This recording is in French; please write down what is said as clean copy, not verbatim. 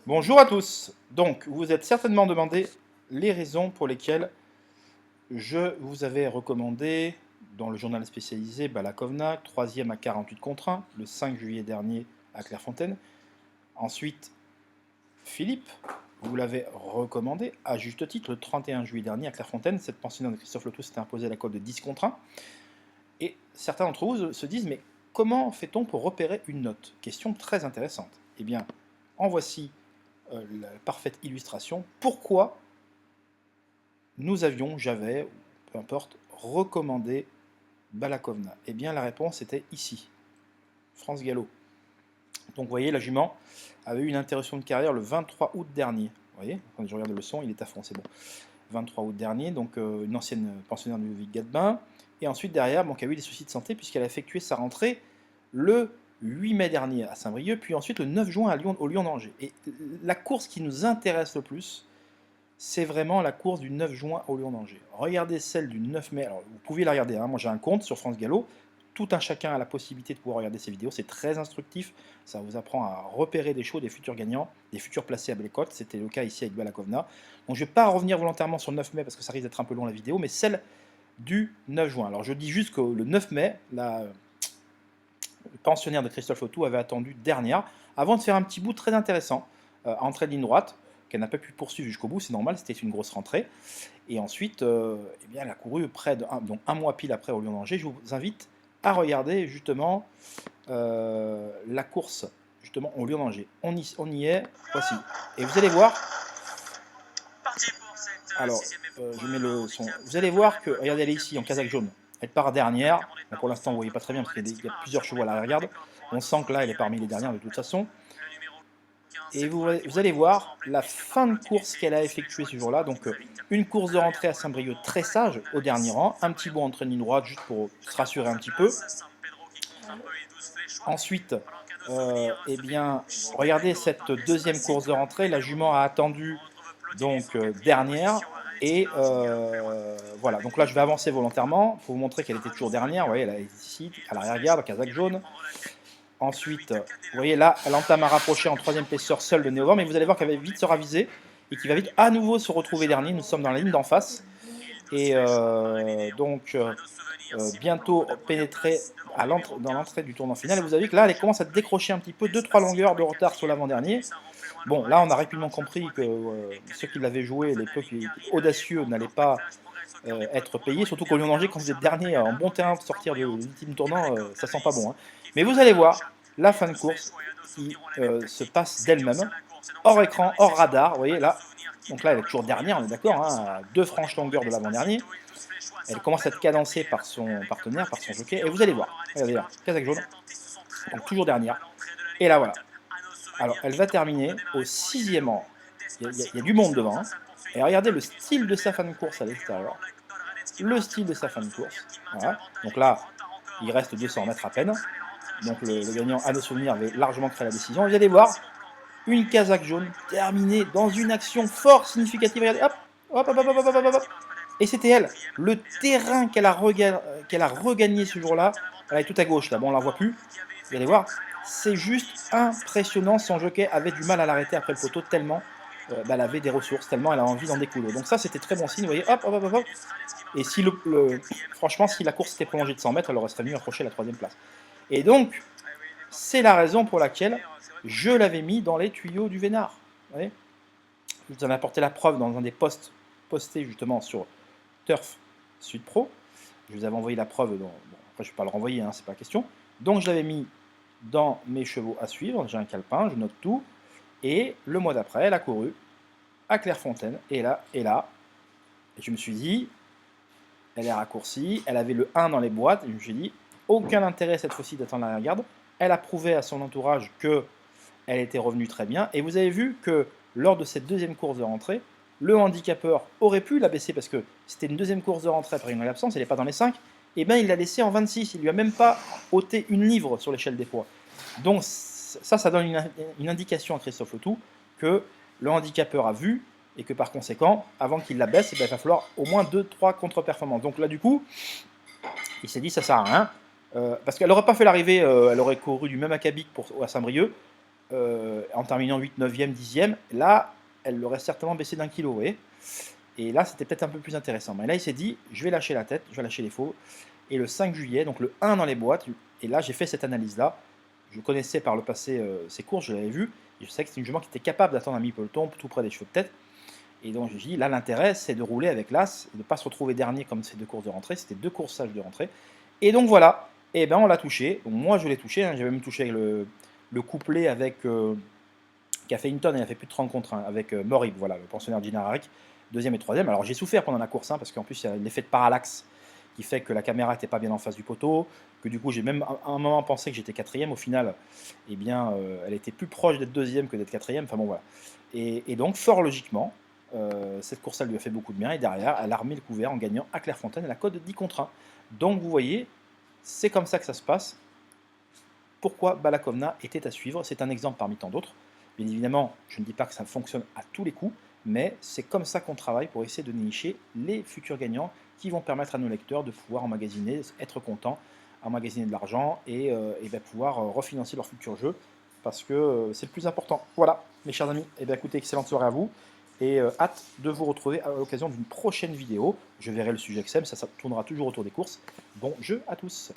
Bonjour à tous. Donc, vous vous êtes certainement demandé les raisons pour lesquelles je vous avais recommandé dans le journal spécialisé Balakovna, troisième à 48 contre 1, le 5 juillet dernier à Clairefontaine. Ensuite, Philippe, vous l'avez recommandé à juste titre le 31 juillet dernier à Clairefontaine. Cette pensionnaire de Christophe Loto s'était imposée la cote de 10 contre 1. Et certains d'entre vous se disent, mais comment fait-on pour repérer une note? Question très intéressante. Eh bien, en voici la parfaite illustration. Pourquoi j'avais, peu importe, recommandé Balakovna? Eh bien, la réponse était ici, France Gallo. Donc, vous voyez, la jument avait eu une interruption de carrière le 23 août dernier. Vous voyez, quand je regarde le son, il est à fond, c'est bon. 23 août dernier, donc une ancienne pensionnaire du Vic-Gadebin. Et ensuite, derrière, donc, elle a eu des soucis de santé puisqu'elle a effectué sa rentrée le 8 mai dernier à Saint-Brieuc, puis ensuite le 9 juin à Lyon, au Lyon-d'Angers. Et la course qui nous intéresse le plus, c'est vraiment la course du 9 juin au Lyon-d'Angers. Regardez celle du 9 mai. Alors, vous pouvez la regarder, hein. Moi j'ai un compte sur France Gallo. Tout un chacun a la possibilité de pouvoir regarder ces vidéos. C'est très instructif. Ça vous apprend à repérer des chevaux, des futurs gagnants, des futurs placés à belle cote. C'était le cas ici avec Balakovna. Donc je ne vais pas revenir volontairement sur le 9 mai parce que ça risque d'être un peu long la vidéo, mais celle du 9 juin. Alors je dis juste que le 9 mai, le pensionnaire de Christophe Loto avait attendu dernière avant de faire un petit bout très intéressant à entrée de ligne droite qu'elle n'a pas pu poursuivre jusqu'au bout, c'est normal, c'était une grosse rentrée. Et ensuite, eh bien, elle a couru près de donc un mois pile après au Lyon-d'Angers. Je vous invite à regarder justement la course justement au Lyon-d'Angers. On y est, voici. Et vous allez voir, alors je mets le son. Vous allez voir que, regardez, elle est ici en casaque jaune. Elle part dernière. Bon, pour l'instant, vous ne voyez pas très bien parce qu'il y a plusieurs chevaux à l'arrière-garde. On sent que là, elle est parmi les dernières de toute façon. Et vous allez voir la fin de course qu'elle a effectuée ce jour-là. Donc, une course de rentrée à Saint-Brieuc très sage au dernier rang. Un petit bond entre ligne droite juste pour se rassurer un petit peu. Ensuite, eh bien, regardez cette deuxième course de rentrée. La jument a attendu donc dernière. Et voilà, donc là je vais avancer volontairement pour vous montrer qu'elle était toujours dernière. Vous voyez, elle est ici, à l'arrière-garde, casaque jaune. Ensuite, vous voyez là, elle entame à rapprocher en troisième épaisseur seule le Néovent, mais vous allez voir qu'elle va vite se raviser et qu'il va vite à nouveau se retrouver dernier. Nous sommes dans la ligne d'en face. Et donc, bientôt pénétrer dans l'entrée du tournant final. Et vous avez vu que là, elle commence à décrocher un petit peu, 2-3 longueurs de retard sur l'avant-dernier. Bon, là, on a rapidement compris que ceux qui l'avaient joué, les peu audacieux, n'allaient pas être payés. Surtout qu'au Lyon-d'Angers, quand vous êtes dernier en bon terrain pour sortir de l'ultime tournant, ça sent pas bon. Hein. Mais vous allez voir la fin de course qui se passe d'elle-même, hors écran, hors radar. Vous voyez là, donc là, elle est toujours dernière, on est d'accord, hein, à 2 franches longueurs de l'avant-dernier. Elle commence à être cadencée par son partenaire, par son jockey. Et vous allez voir, regardez là, casaque jaune, donc toujours dernière. Et là, voilà. Alors, elle va terminer au 6e rang. Il y a du monde devant. Hein. Et regardez le style de sa fin de course à l'extérieur. Le style de sa fin de course. Voilà. Donc là, il reste 200 mètres à peine. Donc le gagnant, à nos souvenirs, avait largement créé la décision. Vous allez voir, une casaque jaune terminée dans une action fort significative. Regardez, hop, hop, hop, hop, hop, hop, hop, hop. Et c'était elle. Le terrain qu'elle a regagné ce jour-là, elle est tout à gauche là. Bon, on ne la voit plus. Vous allez voir, c'est juste impressionnant. Son jockey avait du mal à l'arrêter après le poteau tellement elle avait des ressources, tellement elle a envie d'en découdre. Donc ça, c'était très bon signe. Vous voyez, hop, hop, hop, hop. Et si franchement, si la course était prolongée de 100 mètres, elle aurait serait mieux approcher la 3e place. Et donc, c'est la raison pour laquelle je l'avais mis dans les tuyaux du Vénard. Vous voyez, je vous en ai apporté la preuve dans un des posts postés justement sur Turf Sud Pro. Je vous avais envoyé la preuve. Bon, après, je ne vais pas le renvoyer, hein, c'est pas question. Donc, je l'avais mis dans mes chevaux à suivre. J'ai un calepin, je note tout. Et le mois d'après, elle a couru à Clairefontaine. Et là, et je me suis dit, elle est raccourcie. Elle avait le 1 dans les boîtes. Et je me suis dit, aucun intérêt cette fois-ci d'attendre l'arrière-garde. Elle a prouvé à son entourage qu'elle était revenue très bien. Et vous avez vu que lors de cette deuxième course de rentrée, le handicapeur aurait pu la baisser parce que c'était une deuxième course de rentrée après une absence, elle n'est pas dans les 5. Et bien il l'a laissée en 26. Il ne lui a même pas ôté une livre sur l'échelle des poids. Donc ça donne une indication à Christophe Loto que le handicapeur a vu et que par conséquent, avant qu'il la baisse, il va falloir au moins 2-3 contre-performances. Donc là, du coup, il s'est dit ça sert à rien. Parce qu'elle n'aurait pas fait l'arrivée, elle aurait couru du même acabit à Saint-Brieuc. en terminant 8, 9e, 10e. Là, elle l'aurait certainement baissé d'1 kilo, vous voyez? Et là, c'était peut-être un peu plus intéressant. Mais là, il s'est dit: «Je vais lâcher la tête, je vais lâcher les faux» et le 5 juillet, donc le 1 dans les boîtes et là, j'ai fait cette analyse-là. Je connaissais par le passé, ses courses, je l'avais vu et je savais que c'était une jument qui était capable d'attendre un mi-peloton, tout près des chevaux de tête et donc je me suis dit: «Là, l'intérêt, c'est de rouler avec l'as et de ne pas se retrouver dernier comme ces 2 courses de rentrée». C'était 2 courses sages de rentrée et donc voilà, et ben, on l'a touché. Donc moi, je l'ai touché, hein, j'avais même touché avec le couplet avec, qui a fait une tonne, il a fait plus de 30 contre 1 avec Morib, voilà, le pensionnaire de Gina 2e et 3e. Alors j'ai souffert pendant la course, hein, parce qu'en plus il y a l'effet de parallaxe qui fait que la caméra n'était pas bien en face du poteau, que du coup j'ai même à un moment pensé que j'étais 4e. Au final, eh bien, elle était plus proche d'être 2e que d'être 4e. Enfin bon, voilà. Et donc, fort logiquement, cette course, elle lui a fait beaucoup de bien. Et derrière, elle a remis le couvert en gagnant à Clairefontaine à la cote de 10 contre 1. Donc vous voyez, c'est comme ça que ça se passe. Pourquoi Balakovna était à suivre? C'est un exemple parmi tant d'autres. Bien évidemment, je ne dis pas que ça fonctionne à tous les coups, mais c'est comme ça qu'on travaille pour essayer de nicher les futurs gagnants qui vont permettre à nos lecteurs de pouvoir emmagasiner, être contents, emmagasiner de l'argent et ben pouvoir refinancer leur futur jeu parce que c'est le plus important. Voilà, mes chers amis, et bien écoutez, excellente soirée à vous et hâte de vous retrouver à l'occasion d'une prochaine vidéo. Je verrai le sujet XM, ça tournera toujours autour des courses. Bon jeu à tous.